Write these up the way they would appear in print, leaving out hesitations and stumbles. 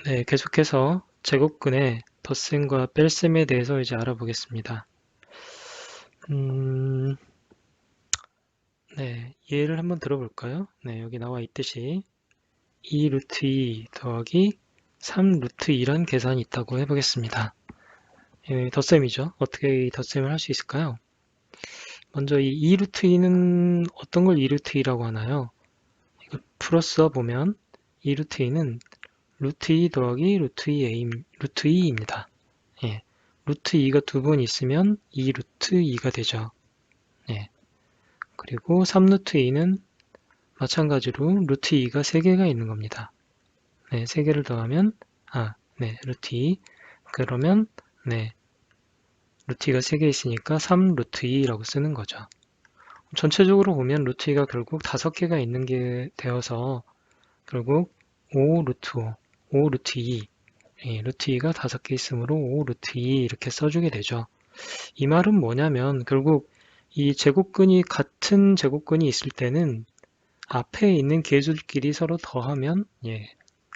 네, 계속해서 제곱근의 덧셈과 뺄셈에 대해서 이제 알아보겠습니다. 네, 예를 한번 들어볼까요? 네, 여기 나와 있듯이 2 루트 2 더하기 3 루트 2란 계산이 있다고 해보겠습니다. 덧셈이죠. 어떻게 이 덧셈을 할 수 있을까요? 먼저 이 2 루트 2는 어떤 걸 2 루트 2라고 하나요? 이거 풀어써 보면 2 루트 2는 루트 2 더하기 루트 2입니다. 예, 루트 2가 두 번 있으면 2 루트 2가 되죠. 예, 그리고 3 루트 2는 마찬가지로 루트 2가 3개가 있는 겁니다. 네, 3개를 더하면 네, 루트 2 그러면 네, 루트 2가 3개 있으니까 3 루트 2라고 쓰는 거죠. 전체적으로 보면 루트 2가 결국 5개가 있는 게 되어서 결국 5 루트 5 루트 2 루트 2가 5개 있으므로 5 루트 2 이렇게 써주게 되죠. 이 말은 뭐냐면 결국 이 제곱근이 같은 제곱근이 있을 때는 앞에 있는 개수들끼리 서로 더하면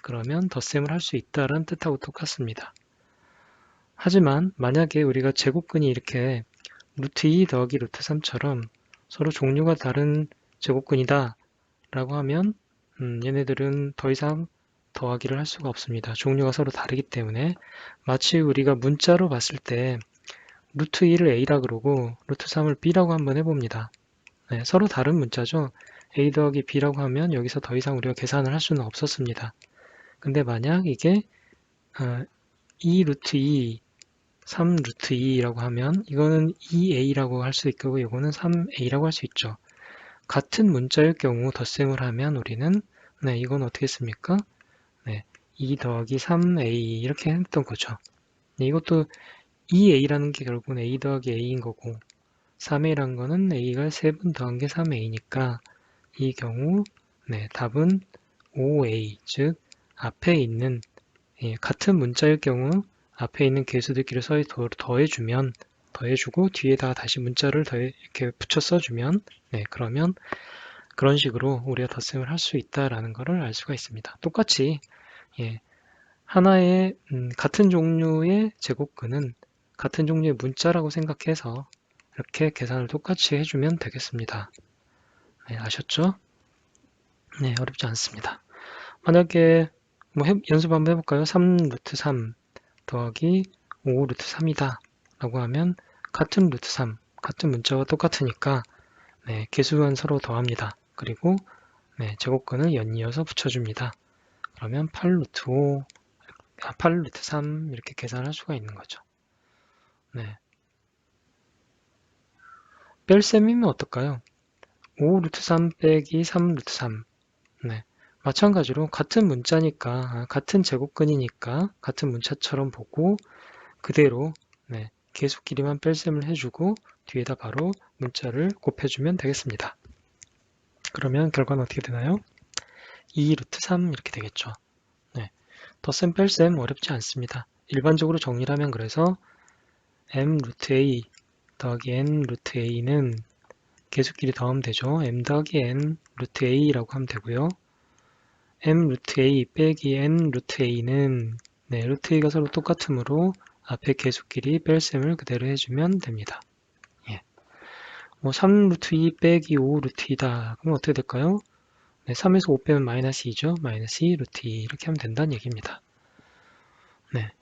그러면 덧셈을 할 수 있다는 뜻하고 똑같습니다. 하지만 만약에 우리가 제곱근이 이렇게 루트 2 더하기 루트 3처럼 서로 종류가 다른 제곱근이다 라고 하면 얘네들은 더 이상 더하기를 할 수가 없습니다. 종류가 서로 다르기 때문에 마치 우리가 문자로 봤을 때 루트 2를 a라 그러고 루트 3을 b라고 한번 해봅니다. 네, 서로 다른 문자죠. a 더하기 b라고 하면 여기서 더 이상 우리가 계산을 할 수는 없었습니다. 근데 만약 이게 2 루트 2, 3 루트 2라고 하면 이거는 2a라고 할 수 있고 이거는 3a라고 할 수 있죠. 같은 문자일 경우 덧셈을 하면 우리는 이건 어떻게 씁니까? 2 더하기 3a 이렇게 했던 거죠. 이것도 2a라는 게 결국은 a 더하기 a인 거고 3a란 거는 a가 3번 더한 게 3a니까 이 경우 답은 5a 즉 앞에 있는 같은 문자일 경우 앞에 있는 개수들끼리 서로 더해주면 더해주고 뒤에다 다시 문자를 이렇게 붙여 써주면 그러면 그런 식으로 우리가 덧셈을 할 수 있다라는 것을 알 수가 있습니다. 똑같이 하나의 같은 종류의 제곱근은 같은 종류의 문자라고 생각해서 이렇게 계산을 똑같이 해주면 되겠습니다. 아셨죠? 네, 어렵지 않습니다. 만약에 연습 한번 해볼까요? 3 루트 3 더하기 5 루트 3이다 라고 하면 같은 루트 3, 같은 문자와 똑같으니까 개수만 서로 더합니다. 그리고 제곱근을 연이어서 붙여줍니다. 그러면 8 루트 5, 8 루트 3 이렇게 계산할 수가 있는 거죠. 뺄셈이면 어떨까요? 5 루트 3 빼기 3 루트 3 마찬가지로 같은 문자니까 같은 제곱근이니까 같은 문자처럼 보고 그대로 개수끼리만 뺄셈을 해주고 뒤에다 바로 문자를 곱해주면 되겠습니다. 그러면 결과는 어떻게 되나요? 2 루트 3 이렇게 되겠죠. 덧셈 뺄셈 어렵지 않습니다. 일반적으로 정리를 하면 그래서 m 루트 a 더하기 n 루트 a는 개수끼리 더하면 되죠. m 더하기 n 루트 a라고 하면 되고요. m 루트 a 빼기 n 루트 a는 루트 a가 서로 똑같으므로 앞에 개수끼리 뺄셈을 그대로 해주면 됩니다. 3 루트 2 빼기 5 루트 2다. 그럼 어떻게 될까요? 3에서 5 빼면 마이너스 2죠. 마이너스 2 루트 2 이렇게 하면 된다는 얘기입니다.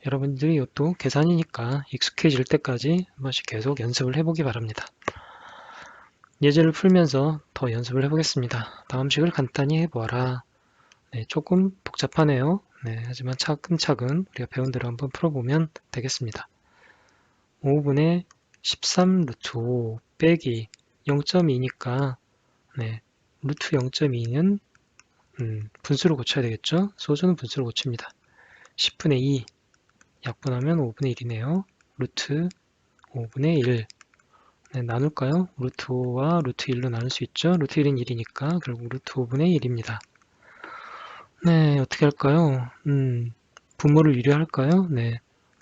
여러분들이 이것도 계산이니까 익숙해질 때까지 한 번씩 계속 연습을 해보기 바랍니다. 예제를 풀면서 더 연습을 해보겠습니다. 다음 식을 간단히 해보아라. 조금 복잡하네요. 하지만 차근차근 우리가 배운 대로 한번 풀어보면 되겠습니다. 5분의 13 루트 5 빼기 0.2니까 루트 0.2는 분수로 고쳐야 되겠죠? 소수는 분수로 고칩니다. 10분의 2 약분하면 5분의 1이네요. 루트 5분의 1 나눌까요? 루트 5와 루트 1로 나눌 수 있죠? 루트 1은 1이니까 결국 루트 5분의 1입니다. 어떻게 할까요? 분모를 유리할까요?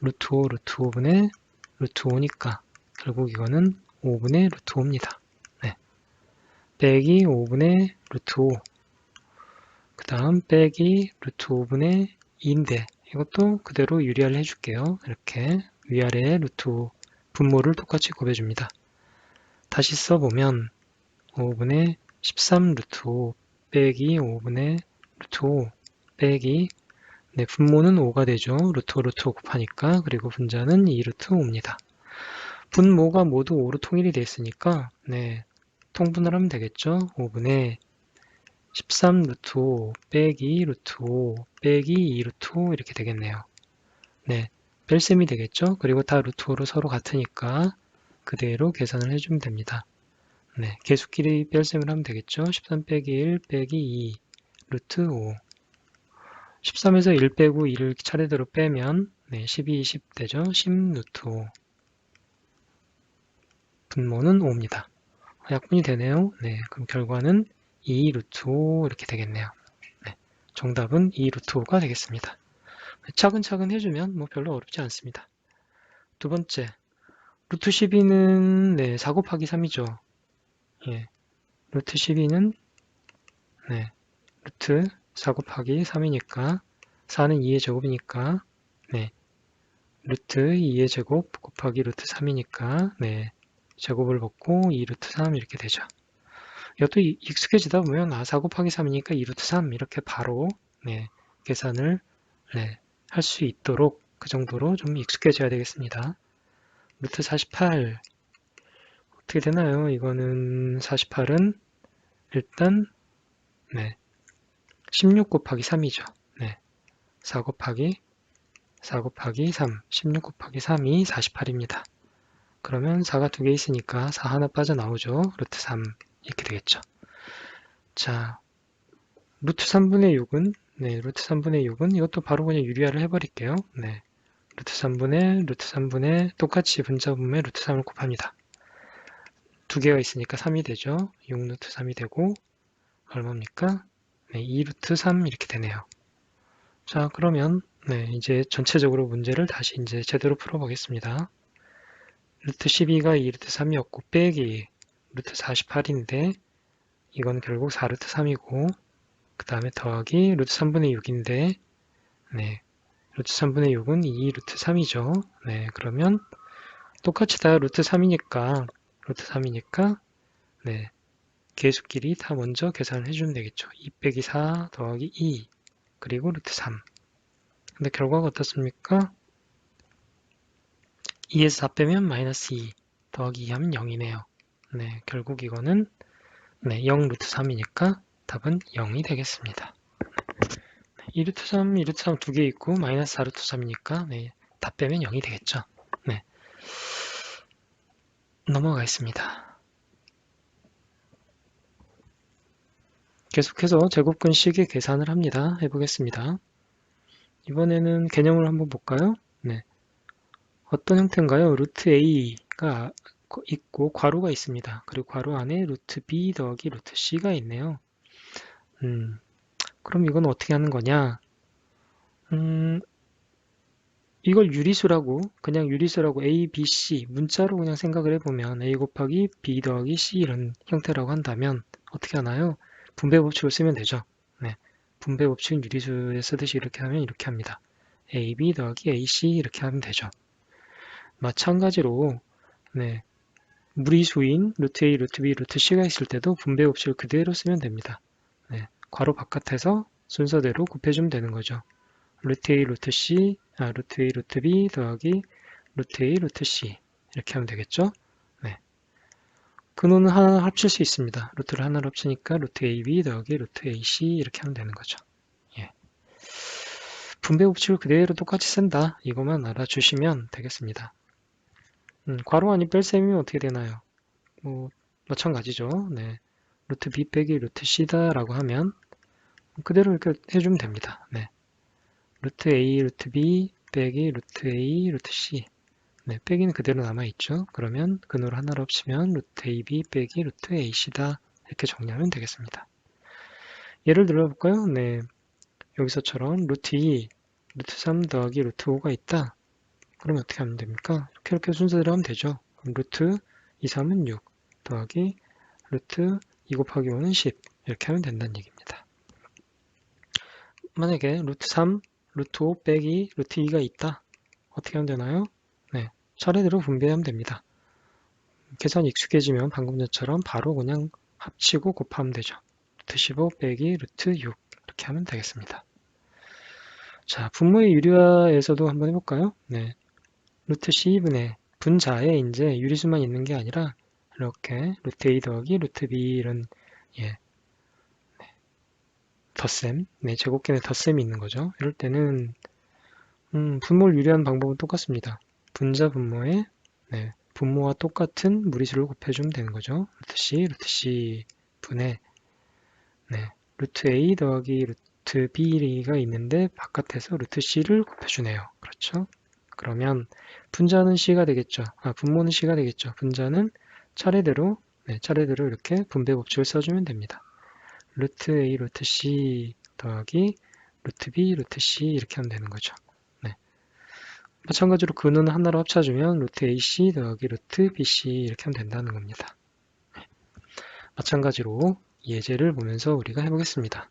루트 5, 루트 5분의 루트 5니까 결국 이거는 5분의 루트 5입니다. 빼기 5분의 루트 5 그 다음 빼기 루트 5분의 2인데 이것도 그대로 유리화를 해줄게요. 이렇게 위아래에 루트 5 분모를 똑같이 곱해줍니다. 다시 써보면 5분의 13 루트 5 빼기 5분의 루트 5 빼기 네, 분모는 5가 되죠. 루트 5 루트 5 곱하니까. 그리고 분자는 2 루트 5입니다. 분모가 모두 5로 통일이 되어 있으니까 네, 통분을 하면 되겠죠. 5분의 13 루트 5 빼기 루트 5 빼기 2 루트 5 이렇게 되겠네요. 네, 뺄셈이 되겠죠. 그리고 다 루트 5로 서로 같으니까 그대로 계산을 해주면 됩니다. 네, 계수끼리 뺄셈을 하면 되겠죠. 13 빼기 1 빼기 2 루트 5 13에서 1 빼고 2를 차례대로 빼면 네, 12, 20 되죠. 10 루트 5 분모는 5입니다. 약분이 되네요. 네, 그럼 결과는 2 루트 5 이렇게 되겠네요. 네, 정답은 2 루트 5가 되겠습니다. 차근차근 해주면 뭐 별로 어렵지 않습니다. 두 번째, 루트 12는 네, 4 곱하기 3이죠. 예, 루트 12는 네, 루트 4 곱하기 3이니까 4는 2의 제곱이니까 네, 루트 2의 제곱 곱하기 루트 3이니까 네, 제곱을 벗고 2 루트 3 이렇게 되죠. 이것도 익숙해지다 보면 4 곱하기 3이니까 2 루트 3 이렇게 바로 네, 계산을 네, 할 수 있도록 그 정도로 좀 익숙해져야 되겠습니다. 루트 48 어떻게 되나요? 이거는 48은 일단 네, 16 곱하기 3이죠. 네, 4 곱하기 3, 16 곱하기 3이 48입니다. 그러면 4가 두 개 있으니까 4 하나 빠져나오죠. 루트 3 이렇게 되겠죠. 자, 루트 3분의 6은 네, 루트 3분의 6은 이것도 바로 그냥 유리화를 해버릴게요. 네, 루트 3분의 똑같이 분자분모에 루트 3을 곱합니다. 두 개가 있으니까 3이 되죠. 6 루트 3이 되고 얼마입니까? 네, 2 루트 3 이렇게 되네요. 자, 그러면 네, 이제 전체적으로 문제를 다시 이제 제대로 풀어보겠습니다. 루트 12가 2 루트 3이었고 빼기 루트 48인데 이건 결국 4 루트 3이고 그 다음에 더하기 루트 3분의 6인데 네, 루트 3분의 6은 2 루트 3이죠. 네, 그러면 똑같이 다 루트 3이니까 네, 계수끼리 다 먼저 계산을 해주면 되겠죠. 2 빼기 4 더하기 2 그리고 루트 3 근데 결과가 어떻습니까? 2에서 4 빼면 마이너스 2 더하기 2 하면 0이네요. 네, 결국 이거는 네, 0 루트 3이니까 답은 0이 되겠습니다. 2 루트 3, 2 루트 3 두 개 있고 마이너스 4 루트 3이니까 네, 다 빼면 0이 되겠죠. 네, 넘어가겠습니다. 계속해서 제곱근식의 계산을 합니다. 해보겠습니다. 이번에는 개념을 한번 볼까요? 네, 어떤 형태인가요? 루트 a가 있고 괄호가 있습니다. 그리고 괄호 안에 루트 b 더하기 루트 c가 있네요. 그럼 이건 어떻게 하는 거냐? 이걸 그냥 유리수라고 a, b, c 문자로 그냥 생각을 해보면 a 곱하기 b 더하기 c 이런 형태라고 한다면 어떻게 하나요? 분배 법칙을 쓰면 되죠. 네, 분배 법칙은 유리수에 쓰듯이 이렇게 하면 이렇게 합니다. a, b 더하기 a, c 이렇게 하면 되죠. 마찬가지로 네, 무리수인 루트 a, 루트 b, 루트 c가 있을 때도 분배 법칙을 그대로 쓰면 됩니다. 네, 괄호 바깥에서 순서대로 곱해주면 되는 거죠. 루트 a, 루트 c, 루트 a, 루트 b 더하기 루트 a, 루트 c 이렇게 하면 되겠죠. 네, 근호는 하나 합칠 수 있습니다. 루트를 하나로 합치니까 루트 ab 더하기 루트 ac 이렇게 하면 되는 거죠. 예. 분배 법칙을 그대로 똑같이 쓴다. 이것만 알아주시면 되겠습니다. 괄호 안이 뺄셈이면 어떻게 되나요? 뭐 마찬가지죠. 네, 루트 b 빼기 루트 c다 라고 하면 그대로 이렇게 해주면 됩니다. 네, 루트 a, 루트 b 빼기 루트 a, 루트 c 네, 빼기는 그대로 남아있죠. 그러면 근호를 하나로 합치면 루트 ab 빼기 루트 ac다 이렇게 정리하면 되겠습니다. 예를 들어볼까요? 네, 여기서처럼 루트 2, 루트 3 더하기 루트 5가 있다. 그러면 어떻게 하면 됩니까? 이렇게 순서대로 하면 되죠. 그럼 루트 2, 3은 6 더하기 루트 2 곱하기 5는 10 이렇게 하면 된다는 얘기입니다. 만약에 루트 3, 루트 5 빼기 루트 2가 있다. 어떻게 하면 되나요? 네, 차례대로 분배하면 됩니다. 계산이 익숙해지면 방금 전처럼 바로 그냥 합치고 곱하면 되죠. 루트 15 빼기 루트 6 이렇게 하면 되겠습니다. 자, 분모의 유리화에서도 한번 해볼까요? 네, 루트 12분의 분자에 이제 유리수만 있는 게 아니라 이렇게 루트 A 더하기 루트 B 이런 예, 덧셈, 네, 제곱견의 덧셈이 있는 거죠. 이럴 때는 분모를 유리한 방법은 똑같습니다. 분자 분모에 네, 분모와 똑같은 무리수를 곱해주면 되는 거죠. 루트 C 분의 네, 루트 A 더하기 루트 B가 있는데 바깥에서 루트 C를 곱해주네요. 그렇죠? 그러면 분자는 C가 되겠죠. 분모는 C가 되겠죠. 분자는 차례대로 차례대로 이렇게 분배 법칙을 써주면 됩니다. 루트 A 루트 C 더하기 루트 B 루트 C 이렇게 하면 되는 거죠. 네. 마찬가지로 근은 하나로 합쳐주면 루트 AC 더하기 루트 BC 이렇게 하면 된다는 겁니다. 네. 마찬가지로 예제를 보면서 우리가 해보겠습니다.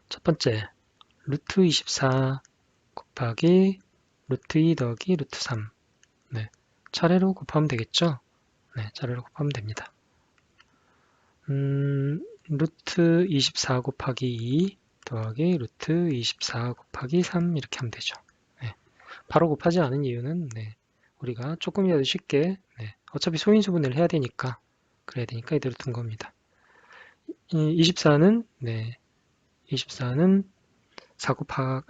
첫 번째, 루트 24 곱하기 루트 2 더하기 루트 3 네. 차례로 곱하면 되겠죠? 네, 차례로 곱하면 됩니다. 루트 24 곱하기 2 더하기 루트 24 곱하기 3 이렇게 하면 되죠. 네. 바로 곱하지 않은 이유는 우리가 조금이라도 쉽게 어차피 소인수분해를 해야 되니까 그래야 되니까 이대로 둔 겁니다. 24는 24는 4 곱하기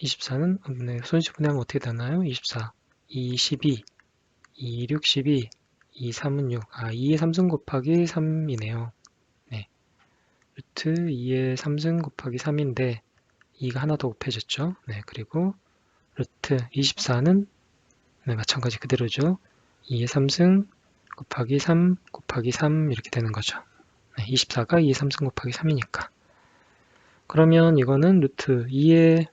24는 소인수분해하면 어떻게 되나요? 24, 2, 12, 2, 6, 12, 2, 3은 6. 2의 3승 곱하기 3이네요. 네. 루트 2의 3승 곱하기 3인데 2가 하나 더 곱해졌죠. 네. 그리고 루트 24는 마찬가지 그대로죠. 2의 3승 곱하기 3 곱하기 3 이렇게 되는 거죠. 24가 2의 3승 곱하기 3이니까. 그러면 이거는 루트 2의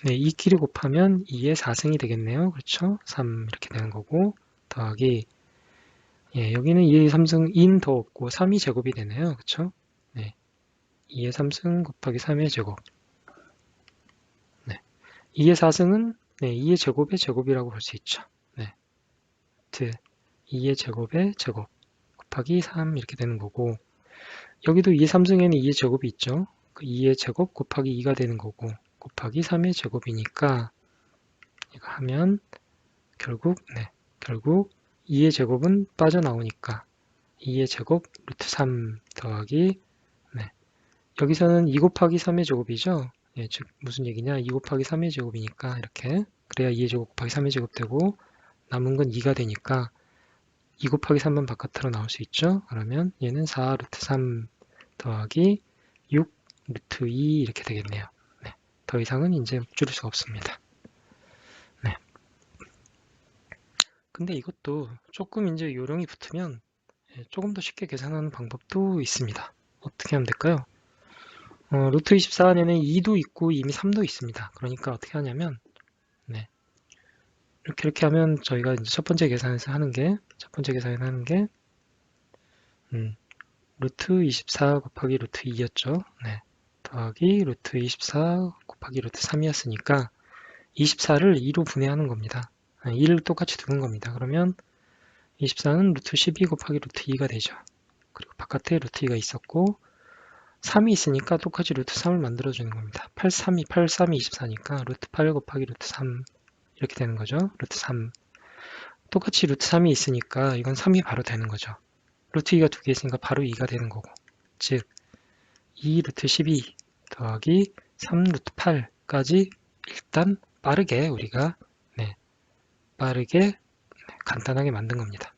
2끼리 곱하면 2의 4승이 되겠네요. 그렇죠? 3 이렇게 되는 거고 더하기 여기는 2의 3승 2는 더 없고 3이 제곱이 되네요. 그렇죠? 2의 3승 곱하기 3의 제곱 2의 4승은 2의 제곱의 제곱이라고 볼 수 있죠. 루트 2의 제곱의 제곱 곱하기 3 이렇게 되는 거고 여기도 2의 3승에는 2의 제곱이 있죠. 그 2의 제곱 곱하기 2가 되는 거고 곱하기 3의 제곱이니까 이거 하면 결국 2의 제곱은 빠져나오니까 2의 제곱 루트 3 더하기 여기서는 2 곱하기 3의 제곱이죠. 즉 무슨 얘기냐 2 곱하기 3의 제곱이니까 이렇게 그래야 2의 제곱 곱하기 3의 제곱 되고 남은 건 2가 되니까 2 곱하기 3만 바깥으로 나올 수 있죠. 그러면 얘는 4 루트 3 더하기 6 루트 2 이렇게 되겠네요. 더 이상은 이제 줄일 수가 없습니다. 근데 이것도 조금 이제 요령이 붙으면 조금 더 쉽게 계산하는 방법도 있습니다. 어떻게 하면 될까요? 루트 24 안에는 2도 있고 이미 3도 있습니다. 그러니까 어떻게 하냐면 이렇게 하면 저희가 이제 첫 번째 계산에서 하는 게 루트 24 곱하기 루트 2였죠. 더하기 루트 24 곱하기 루트 3이었으니까 24를 2로 분해하는 겁니다. 2를 똑같이 두는 겁니다. 그러면 24는 루트 12 곱하기 루트 2가 되죠. 그리고 바깥에 루트 2가 있었고 3이 있으니까 똑같이 루트 3을 만들어주는 겁니다. 83이 24니까 루트 8 곱하기 루트 3 이렇게 되는 거죠. 루트 3 똑같이 루트 3이 있으니까 이건 3이 바로 되는 거죠. 루트 2가 두 개 있으니까 바로 2가 되는 거고 즉 2 루트 12 더하기 3 루트 8까지 일단 빠르게 우리가 간단하게 만든 겁니다.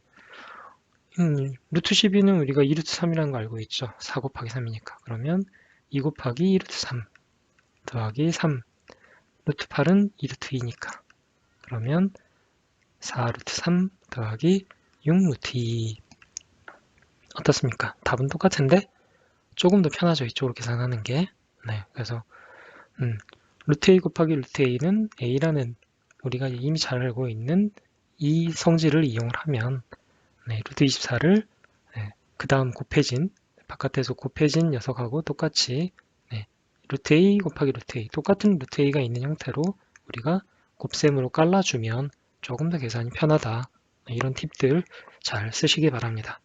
루트 12는 우리가 2 루트 3이라는 거 알고 있죠. 4 곱하기 3이니까. 그러면 2 곱하기 2 루트 3 더하기 3 루트 8은 2 루트 2니까. 그러면 4 루트 3 더하기 6 루트 2 어떻습니까? 답은 똑같은데 조금 더 편하죠. 이쪽으로 계산하는 게. 그래서 루트 A 곱하기 루트 A는 A라는 우리가 이미 잘 알고 있는 이 성질을 이용을 하면 루트 24를 그 다음 바깥에서 곱해진 녀석하고 똑같이 루트 A 곱하기 루트 A, 똑같은 루트 A가 있는 형태로 우리가 곱셈으로 깔라주면 조금 더 계산이 편하다. 이런 팁들 잘 쓰시기 바랍니다.